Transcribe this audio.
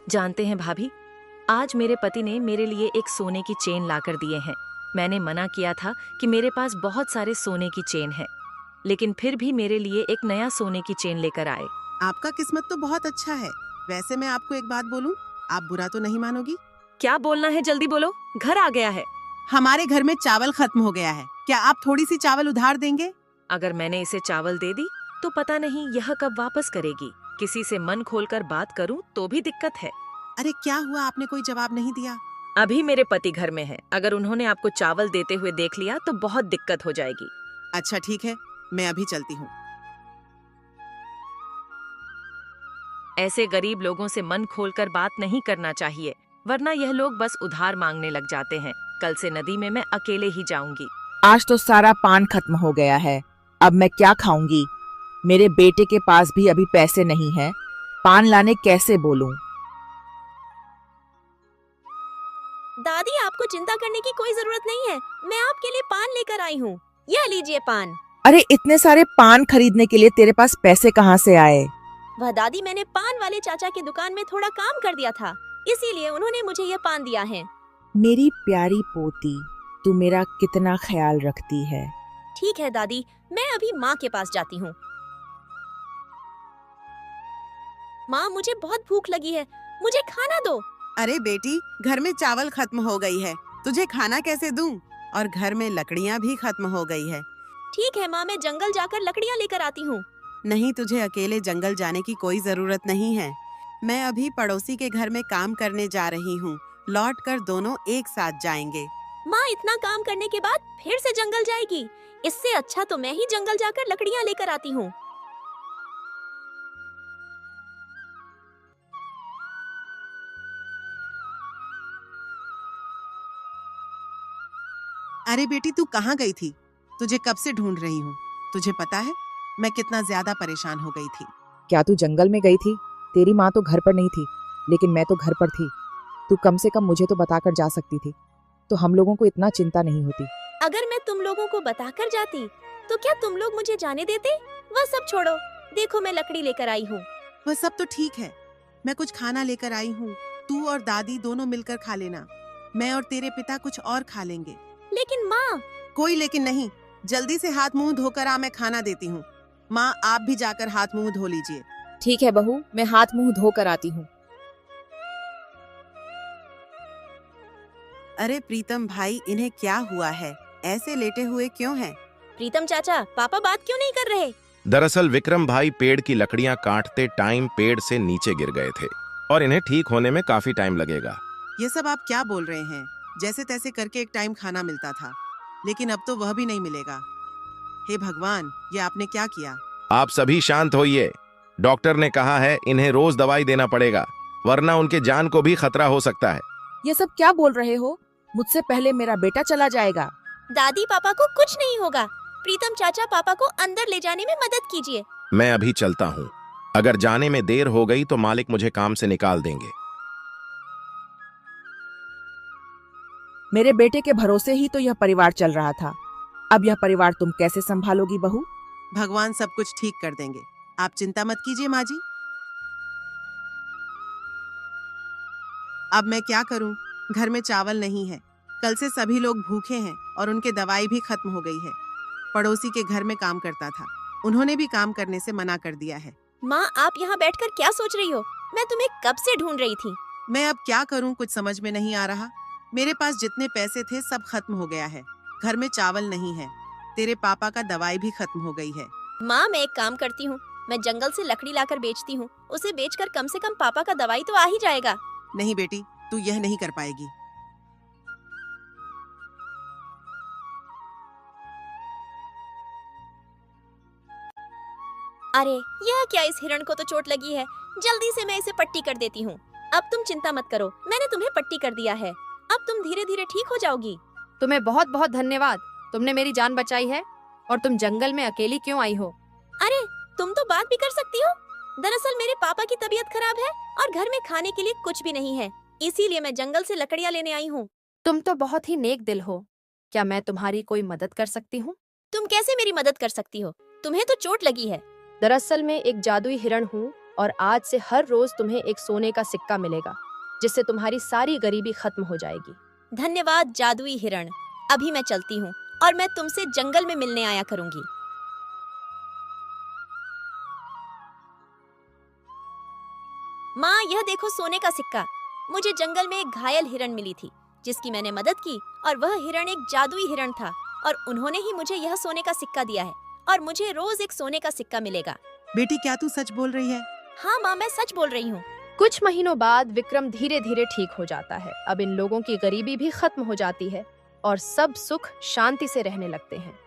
जानते हैं भाभी, आज मेरे पति ने मेरे लिए एक सोने की चेन लाकर दिए हैं। मैंने मना किया था कि मेरे पास बहुत सारे सोने की चेन है, लेकिन फिर भी मेरे लिए एक नया सोने की चेन लेकर आए। आपका किस्मत तो बहुत अच्छा है। वैसे मैं आपको एक बात बोलूं, आप बुरा तो नहीं मानोगी? क्या बोलना है, जल्दी बोलो। घर आ गया है। हमारे घर में चावल खत्म हो गया है, क्या आप थोड़ी सी चावल उधार देंगे? अगर मैंने इसे चावल दे दी तो पता नहीं यह कब वापस करेगी। किसी से मन खोलकर बात करूं तो भी दिक्कत है। अरे क्या हुआ, आपने कोई जवाब नहीं दिया? अभी मेरे पति घर में है, अगर उन्होंने आपको चावल देते हुए देख लिया तो बहुत दिक्कत हो जाएगी। अच्छा ठीक है, मैं अभी चलती हूँ। ऐसे गरीब लोगों से मन खोलकर बात नहीं करना चाहिए, वरना यह लोग बस उधार मांगने लग जाते हैं। कल से नदी में मैं अकेले ही जाऊंगी। आज तो सारा पान खत्म हो गया है, अब मैं क्या खाऊंगी? मेरे बेटे के पास भी अभी पैसे नहीं है, पान लाने कैसे बोलूं? दादी, आपको चिंता करने की कोई जरूरत नहीं है। मैं आपके लिए पान लेकर आई हूँ। यह लीजिए पान। अरे इतने सारे पान खरीदने के लिए तेरे पास पैसे कहाँ से आए? वह दादी, मैंने पान वाले चाचा की दुकान में थोड़ा काम कर दिया था, इसीलिए उन्होंने मुझे यह पान दिया है। मेरी प्यारी पोती, तू मेरा कितना ख्याल रखती है। ठीक है दादी, मैं अभी माँ के पास जाती हूँ। माँ, मुझे बहुत भूख लगी है, मुझे खाना दो। अरे बेटी, घर में चावल खत्म हो गई है, तुझे खाना कैसे दूं? और घर में लकड़ियाँ भी खत्म हो गई है। ठीक है माँ, मैं जंगल जाकर लकड़ियाँ लेकर आती हूँ। नहीं, तुझे अकेले जंगल जाने की कोई जरूरत नहीं है। मैं अभी पड़ोसी के घर में काम करने जा रही हूँ, लौट कर दोनों एक साथ जाएंगे। माँ इतना काम करने के बाद फिर से जंगल जाएगी? इससे अच्छा तो मैं ही जंगल जाकर लकड़ियाँ लेकर आती हूँ। अरे बेटी, तू कहाँ गई थी? तुझे कब से ढूंढ रही हूँ। तुझे पता है मैं कितना ज्यादा परेशान हो गई थी। क्या तू जंगल में गई थी? तेरी माँ तो घर पर नहीं थी, लेकिन मैं तो घर पर थी। तू कम से कम मुझे तो बताकर जा सकती थी, तो हम लोगों को इतना चिंता नहीं होती। अगर मैं तुम लोगों को बताकर जाती तो क्या तुम लोग मुझे जाने देते? वह सब छोड़ो, देखो मैं लकड़ी लेकर आई हूँ। वह सब तो ठीक है, मैं कुछ खाना लेकर आई हूँ। तू और दादी दोनों मिलकर खा लेना, मैं और तेरे पिता कुछ और खा लेंगे। लेकिन माँ। कोई लेकिन नहीं, जल्दी से हाथ मुंह धोकर आ, मैं खाना देती हूँ। माँ, आप भी जाकर हाथ मुंह धो लीजिए। ठीक है बहू, मैं हाथ मुंह धो कर आती हूँ। अरे प्रीतम भाई, इन्हें क्या हुआ है? ऐसे लेटे हुए क्यों हैं? प्रीतम चाचा, पापा बात क्यों नहीं कर रहे? दरअसल विक्रम भाई पेड़ की लकड़ियां काटते टाइम पेड़ से नीचे गिर गए थे और इन्हें ठीक होने में काफी टाइम लगेगा। ये सब आप क्या बोल रहे हैं? जैसे तैसे करके एक टाइम खाना मिलता था, लेकिन अब तो वह भी नहीं मिलेगा। हे भगवान, ये आपने क्या किया? आप सभी शांत होइए। डॉक्टर ने कहा है इन्हें रोज दवाई देना पड़ेगा, वरना उनके जान को भी खतरा हो सकता है। ये सब क्या बोल रहे हो? मुझसे पहले मेरा बेटा चला जाएगा। दादी, पापा को कुछ नहीं होगा। प्रीतम चाचा, पापा को अंदर ले जाने में मदद कीजिए। मैं अभी चलता हूँ, अगर जाने में देर हो गई तो मालिक मुझे काम से निकाल देंगे। मेरे बेटे के भरोसे ही तो यह परिवार चल रहा था, अब यह परिवार तुम कैसे संभालोगी बहू? भगवान सब कुछ ठीक कर देंगे, आप चिंता मत कीजिए माँ जी। अब मैं क्या करूं? घर में चावल नहीं है, कल से सभी लोग भूखे हैं और उनके दवाई भी खत्म हो गई है। पड़ोसी के घर में काम करता था, उन्होंने भी काम करने से मना कर दिया है। माँ, आप यहाँ बैठकर क्या सोच रही हो? मैं तुम्हें कब से ढूंढ रही थी। मैं अब क्या करूं, कुछ समझ में नहीं आ रहा। मेरे पास जितने पैसे थे सब खत्म हो गया है, घर में चावल नहीं है, तेरे पापा का दवाई भी खत्म हो गई है। माँ, मैं एक काम करती हूँ, मैं जंगल से लकड़ी लाकर बेचती हूँ, उसे बेचकर कम से कम पापा का दवाई तो आ ही जाएगा। नहीं बेटी, तू यह नहीं कर पाएगी। अरे यह क्या, इस हिरण को तो चोट लगी है, जल्दी से मैं इसे पट्टी कर देती हूँ। अब तुम चिंता मत करो, मैंने तुम्हें पट्टी कर दिया है, अब तुम धीरे धीरे ठीक हो जाओगी। तुम्हें बहुत बहुत धन्यवाद, तुमने मेरी जान बचाई है। और तुम जंगल में अकेली क्यों आई हो? अरे तुम तो बात भी कर सकती हो। दरअसल मेरे पापा की तबीयत खराब है और घर में खाने के लिए कुछ भी नहीं है, इसीलिए मैं जंगल से लकड़ियाँ लेने आई हूँ। तुम तो बहुत ही नेक दिल हो, क्या मैं तुम्हारी कोई मदद कर सकती हूँ? तुम कैसे मेरी मदद कर सकती हो? तुम्हें तो चोट लगी है। दरअसल मैं एक जादुई हिरण हूँ और आज से हर रोज तुम्हें एक सोने का सिक्का मिलेगा, जिससे तुम्हारी सारी गरीबी खत्म हो जाएगी। धन्यवाद जादुई हिरण। अभी मैं चलती हूँ और मैं तुमसे जंगल में मिलने आया करूंगी। माँ, यह देखो सोने का सिक्का। मुझे जंगल में एक घायल हिरण मिली थी जिसकी मैंने मदद की, और वह हिरण एक जादुई हिरण था, और उन्होंने ही मुझे यह सोने का सिक्का दिया है, और मुझे रोज एक सोने का सिक्का मिलेगा। बेटी, क्या तू सच बोल रही है? हाँ माँ, मैं सच बोल रही हूँ। कुछ महीनों बाद विक्रम धीरे धीरे ठीक हो जाता है। अब इन लोगों की गरीबी भी खत्म हो जाती है और सब सुख शांति से रहने लगते हैं।